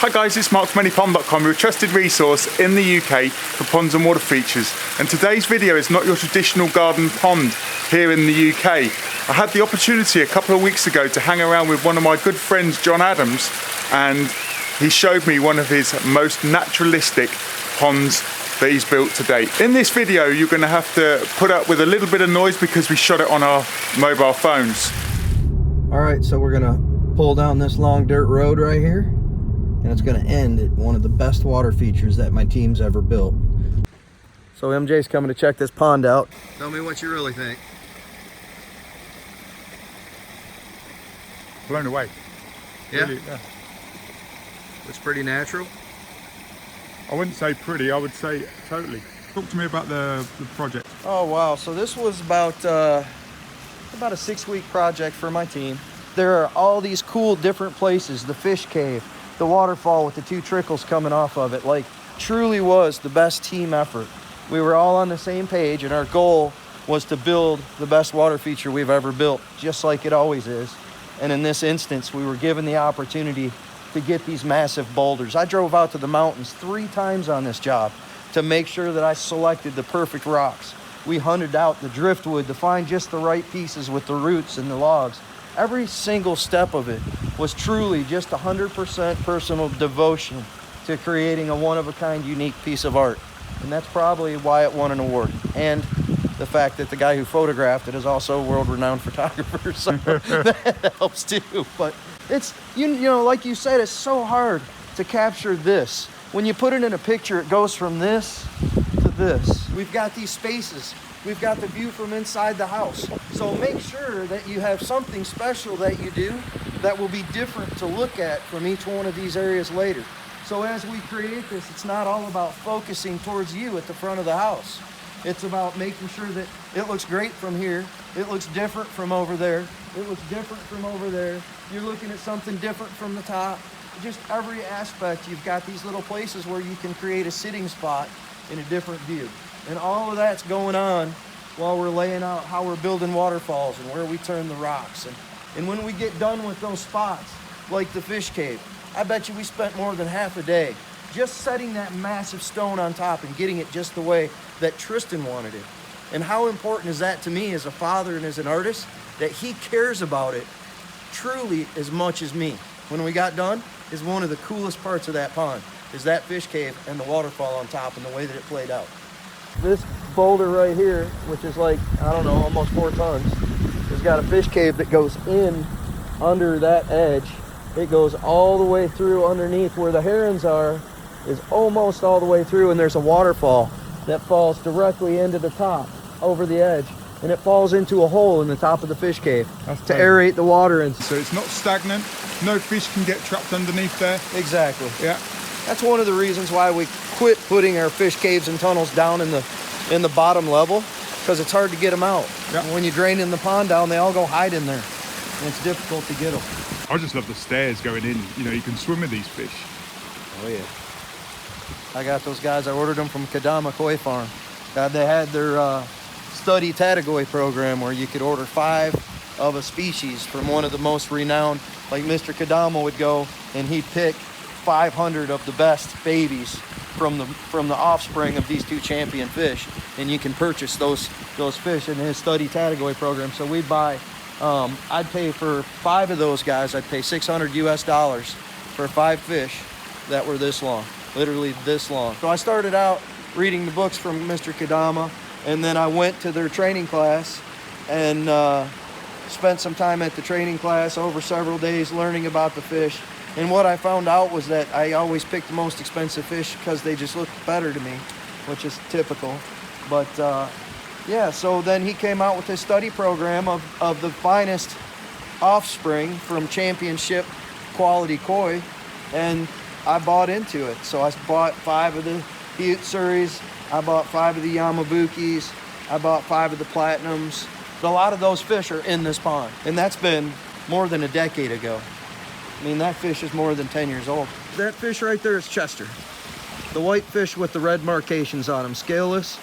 Hi guys, it's Mark from anypond.com, your trusted resource in the UK for ponds and water features. And today's video is not your traditional garden pond here in the UK. I had the opportunity a couple of weeks ago to hang around with one of my good friends, John Adams, and he showed me one of his most naturalistic ponds that he's built to date. In this video, you're going to have to put up with a little bit of noise because we shot it on our mobile phones. All right, so we're gonna pull down this long dirt road right here, and it's gonna end at one of the best water features that my team's ever built. So MJ's coming to check this pond out. Tell me what you really think. Blown away. Yeah? Really, yeah. It's pretty natural. I wouldn't say pretty, I would say totally. Talk to me about the project. Oh wow, so this was about a 6-week project for my team. There are all these cool different places, the fish cave, the waterfall with the 2 trickles coming off of it. Like, truly was the best team effort. We were all on the same page, and our goal was to build the best water feature we've ever built, just like it always is. And in this instance, we were given the opportunity to get these massive boulders. I drove out to the mountains 3 times on this job to make sure that I selected the perfect rocks. We hunted out the driftwood to find just the right pieces with the roots and the logs. Every single step of it was truly just 100% personal devotion to creating a one-of-a-kind, unique piece of art. And that's probably why it won an award. And the fact that the guy who photographed it is also a world-renowned photographer, so that helps too. But it's, you know, like you said, it's so hard to capture this. When you put it in a picture, it goes from this to this. We've got these spaces. We've got the view from inside the house. So make sure that you have something special that you do that will be different to look at from each one of these areas later. So as we create this, it's not all about focusing towards you at the front of the house. It's about making sure that it looks great from here. It looks different from over there. It looks different from over there. You're looking at something different from the top. Just every aspect, you've got these little places where you can create a sitting spot in a different view. And all of that's going on while we're laying out how we're building waterfalls and where we turn the rocks. And when we get done with those spots, like the fish cave, I bet you we spent more than half a day just setting that massive stone on top and getting it just the way that Tristan wanted it. And how important is that to me as a father and as an artist, that he cares about it truly as much as me. When we got done, is one of the coolest parts of that pond, is that fish cave and the waterfall on top and the way that it played out. This boulder right here, which is like, I don't know, almost 4 tons, has got a fish cave that goes in under that edge. It goes all the way through underneath where the herons are, is almost all the way through, and there's a waterfall that falls directly into the top over the edge, and it falls into a hole in the top of the fish cave to aerate the water. And so it's not stagnant, no fish can get trapped underneath there. Exactly. Yeah. That's one of the reasons why we quit putting our fish caves and tunnels down in the bottom level, because it's hard to get them out. Yeah. When you drain in the pond down, they all go hide in there, and it's difficult to get them. I just love the stairs going in. You know, you can swim with these fish. Oh yeah. I got those guys, I ordered them from Kadama Koi Farm. They had their study Tatagoy program where you could order 5 of a species from one of the most renowned, like Mr. Kadama would go and he'd pick 500 of the best babies from the offspring of these 2 champion fish, and you can purchase those fish in his study Tatagoy program. So we'd buy, I'd pay for 5 of those guys, I'd pay $600 US for 5 fish that were this long, literally this long. So I started out reading the books from Mr. Kadama, and then I went to their training class and spent some time at the training class over several days learning about the fish. And what I found out was that I always picked the most expensive fish because they just looked better to me, which is typical. But yeah, so then he came out with his study program of the finest offspring from championship quality koi, and I bought into it. So I bought 5 of the Hyutsuris, I bought 5 of the Yamabukis, I bought 5 of the Platinums. A lot of those fish are in this pond, and that's been more than a decade ago. I mean, that fish is more than 10 years old. That fish right there is Chester. The white fish with the red markations on him, scaleless.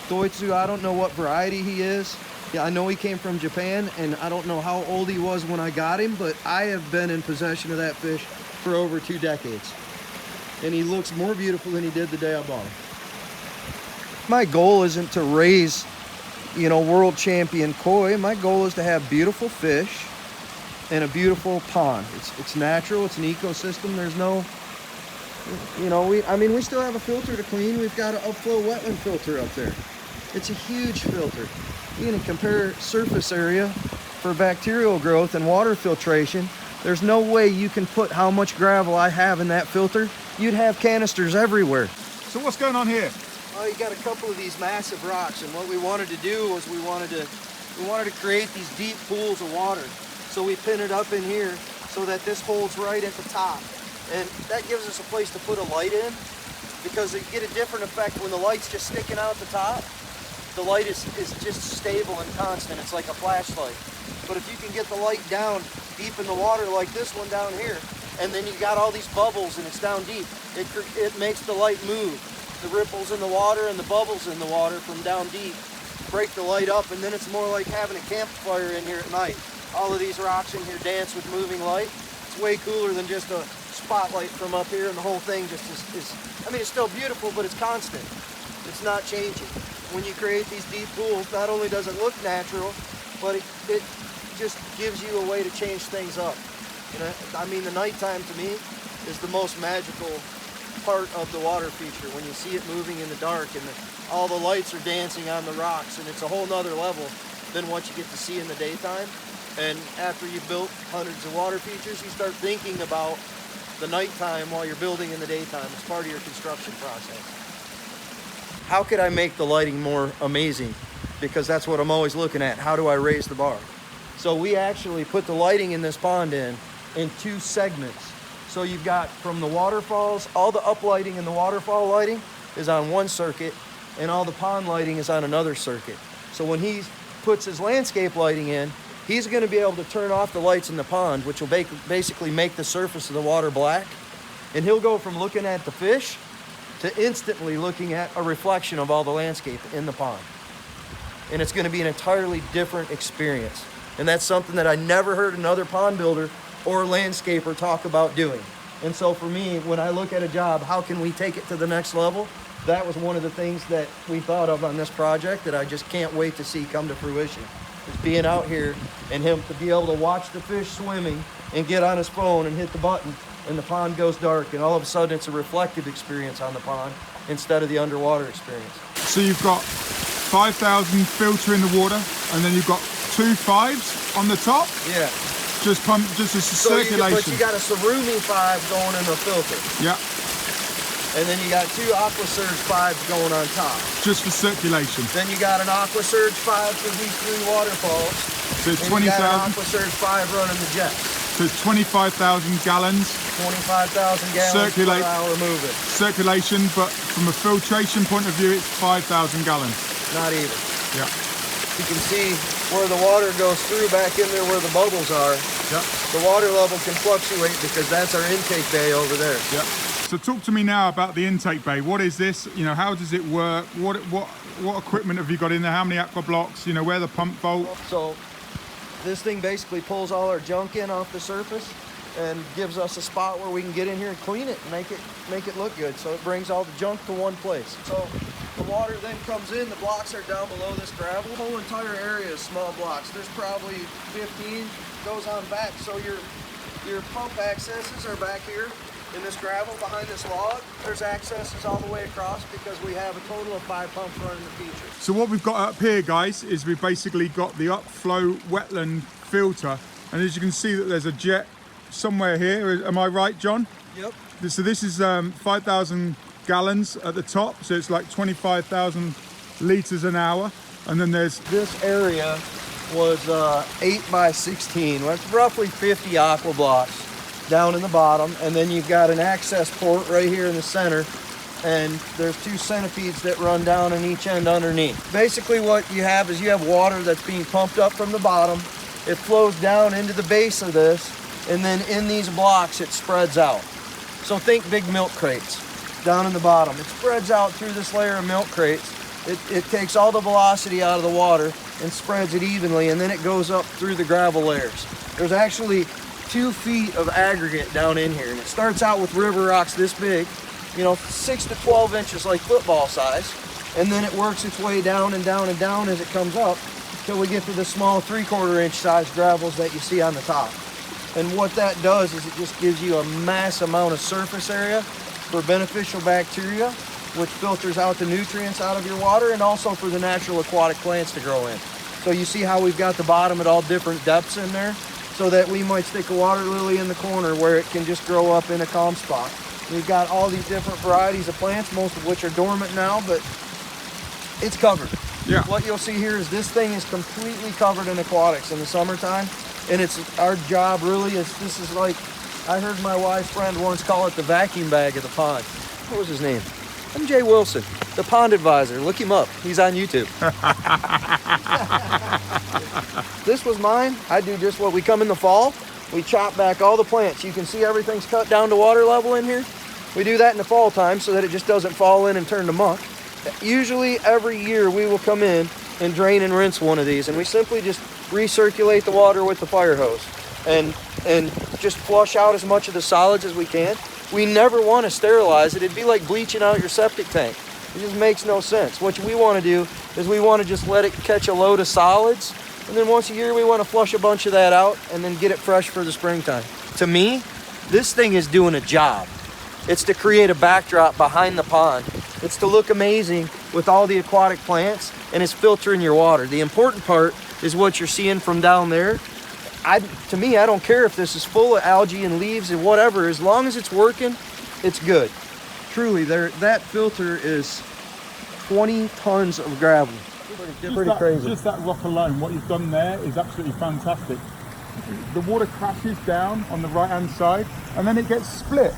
Doitsu, I don't know what variety he is. Yeah, I know he came from Japan, and I don't know how old he was when I got him, but I have been in possession of that fish for over 2 decades. and he looks more beautiful than he did the day I bought him. My goal isn't to raise, you know, world champion koi. My goal is to have beautiful fish and a beautiful pond. It's natural, it's an ecosystem. There's no, you know, we still have a filter to clean. We've got an upflow wetland filter up there. It's a huge filter. You can compare surface area for bacterial growth and water filtration. There's no way you can put how much gravel I have in that filter. You'd have canisters everywhere. So what's going on here? Well, you got a couple of these massive rocks, and what we wanted to do was we wanted to create these deep pools of water. So we pin it up in here so that this holds right at the top. And that gives us a place to put a light in, because you get a different effect when the light's just sticking out the top. The light is just stable and constant. It's like a flashlight. But if you can get the light down deep in the water like this one down here, and then you got all these bubbles and it's down deep, it makes the light move. The ripples in the water and the bubbles in the water from down deep break the light up, and then it's more like having a campfire in here at night. All of these rocks in here dance with moving light. It's way cooler than just a spotlight from up here, and the whole thing just is I mean, it's still beautiful, but it's constant. It's not changing. When you create these deep pools, not only does it look natural, but it just gives you a way to change things up. You know, I mean, the nighttime to me is the most magical part of the water feature, when you see it moving in the dark and all the lights are dancing on the rocks, and it's a whole nother level than what you get to see in the daytime. And after you've built hundreds of water features, you start thinking about the nighttime while you're building in the daytime. It's part of your construction process. How could I make the lighting more amazing? Because that's what I'm always looking at. How do I raise the bar? So we actually put the lighting in this pond in two segments. So you've got, from the waterfalls, all the uplighting and the waterfall lighting is on one circuit, and all the pond lighting is on another circuit. So when he puts his landscape lighting in, he's going to be able to turn off the lights in the pond, which will basically make the surface of the water black. And he'll go from looking at the fish to instantly looking at a reflection of all the landscape in the pond. And it's going to be an entirely different experience. And that's something that I never heard another pond builder or landscaper talk about doing. And so for me, when I look at a job, how can we take it to the next level? That was one of the things that we thought of on this project that I just can't wait to see come to fruition. Is being out here and him to be able to watch the fish swimming and get on his phone and hit the button, and the pond goes dark, and all of a sudden it's a reflective experience on the pond instead of the underwater experience. So you've got 5,000 filter in the water, and then you've got 2 5s on the top? Yeah. Just as a circulation. But you got a Surumi 5 going in the filter. Yeah. And then you got 2 Aquasurge 5s going on top. Just for circulation. Then you got an Aquasurge 5 for these 3 waterfalls. So it's 20,000. You got an Aquasurge 5 running the jets. So it's 25,000 gallons. 25,000 gallons per hour moving. Circulation, but from a filtration point of view, it's 5,000 gallons. Not even. Yeah. You can see where the water goes through back in there where the bubbles are. Yeah. The water level can fluctuate because that's our intake bay over there. Yeah. So talk to me now about the intake bay. What is this? You know, how does it work? What equipment have you got in there? How many aqua blocks? You know, where the pump vault? So this thing basically pulls all our junk in off the surface and gives us a spot where we can get in here and clean it and make it look good. So it brings all the junk to one place. So the water then comes in, the blocks are down below this gravel. The whole entire area is small blocks. There's probably 15, goes on back. So your pump accesses are back here in this gravel behind this log. There's accesses all the way across because we have a total of 5 pumps running the feature. So what we've got up here, guys, is we've basically got the upflow wetland filter. And as you can see that there's a jet somewhere here. Am I right, John? Yep. So this is 5,000 gallons at the top. So it's like 25,000 liters an hour. And then there's... This area was 8 by 16. That's roughly 50 aqua blocks down in the bottom, and then you've got an access port right here in the center, and there's 2 centipedes that run down on each end underneath. Basically what you have is you have water that's being pumped up from the bottom. It flows down into the base of this, and then in these blocks it spreads out. So think big milk crates down in the bottom. It spreads out through this layer of milk crates. It takes all the velocity out of the water and spreads it evenly, and then it goes up through the gravel layers. There's actually 2 feet of aggregate down in here, and it starts out with river rocks this big, you know, 6 to 12 inches, like football size. And then it works its way down and down and down as it comes up till we get to the small 3/4 inch size gravels that you see on the top. And what that does is it just gives you a mass amount of surface area for beneficial bacteria, which filters out the nutrients out of your water, and also for the natural aquatic plants to grow in. So you see how we've got the bottom at all different depths in there, so that we might stick a water lily in the corner where it can just grow up in a calm spot. We've got all these different varieties of plants, most of which are dormant now, but it's covered. Yeah. What you'll see here is this thing is completely covered in aquatics in the summertime, and it's our job really is, this is like, I heard my wise friend once call it the vacuum bag of the pond. What was his name? MJ Wilson, the pond advisor. Look him up. He's on YouTube. This was mine. I do just what we come in the fall. We chop back all the plants. You can see everything's cut down to water level in here. We do that in the fall time so that it just doesn't fall in and turn to muck. Usually every year we will come in and drain and rinse one of these, and we simply just recirculate the water with the fire hose and just flush out as much of the solids as we can. We never want to sterilize it. It'd be like bleaching out your septic tank. It just makes no sense. What we want to do is we want to just let it catch a load of solids, and then once a year we want to flush a bunch of that out and then get it fresh for the springtime. To me, this thing is doing a job. It's to create a backdrop behind the pond. It's to look amazing with all the aquatic plants, and it's filtering your water. The important part is what you're seeing from down there. To me, I don't care if this is full of algae and leaves and whatever. As long as it's working, it's good. Truly, that filter is 20 tons of gravel. Pretty crazy. Just that rock alone, what you've done there is absolutely fantastic. The water crashes down on the right-hand side, and then it gets split.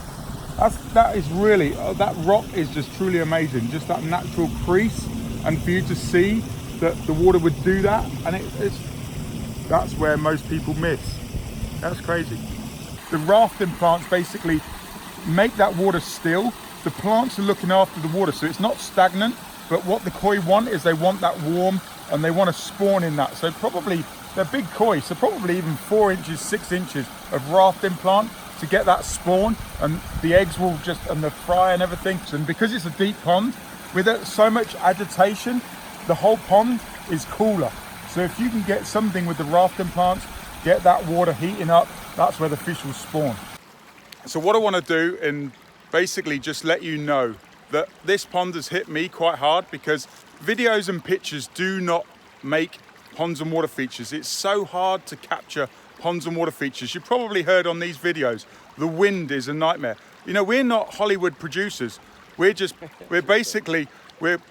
That is really, that rock is just truly amazing. Just that natural crease, and for you to see that the water would do that, and that's where most people miss. That's crazy. The rafting plants basically make that water still. The plants are looking after the water, so it's not stagnant, but what the koi want is they want that warm, and they want to spawn in that. So probably, they're big koi, so probably even 4 inches, 6 inches of rafting plant to get that spawn, and the eggs will just, and the fry and everything. And because it's a deep pond, with so much agitation, the whole pond is cooler. So if you can get something with the rafting plants, get that water heating up, that's where the fish will spawn. So what I want to do, and basically just let you know that this pond has hit me quite hard, because videos and pictures do not make ponds and water features. It's so hard to capture ponds and water features. You've probably heard on these videos, the wind is a nightmare. You know, we're not Hollywood producers. We're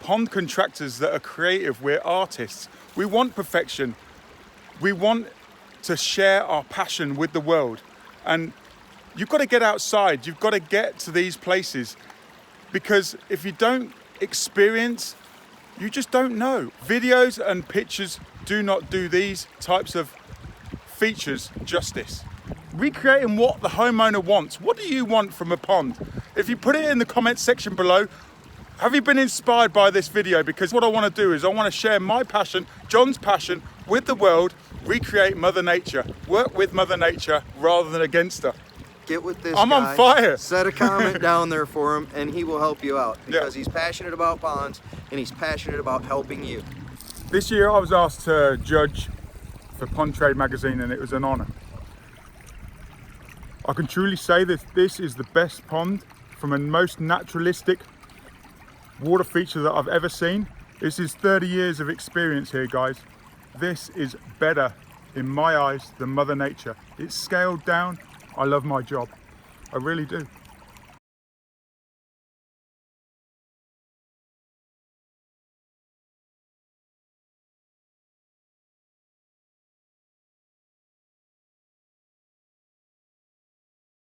pond contractors that are creative. We're artists. We want perfection. We want to share our passion with the world. And you've got to get outside. You've got to get to these places, because if you don't experience, you just don't know. Videos and pictures do not do these types of features justice. Recreating what the homeowner wants. What do you want from a pond? If you put it in the comments section below, have you been inspired by this video? Because what I want to do is I want to share my passion, John's passion, with the world, recreate Mother Nature, work with Mother Nature rather than against her. Get with this I'm guy, on fire. Set a comment down there for him, and he will help you out, because he's passionate about ponds and he's passionate about helping you. This year I was asked to judge for Pond Trade magazine, and it was an honor. I can truly say that this is the best pond from a most naturalistic water feature that I've ever seen. This is 30 years of experience here, guys. This is better in my eyes than Mother Nature. It's scaled down. I love my job. I really do.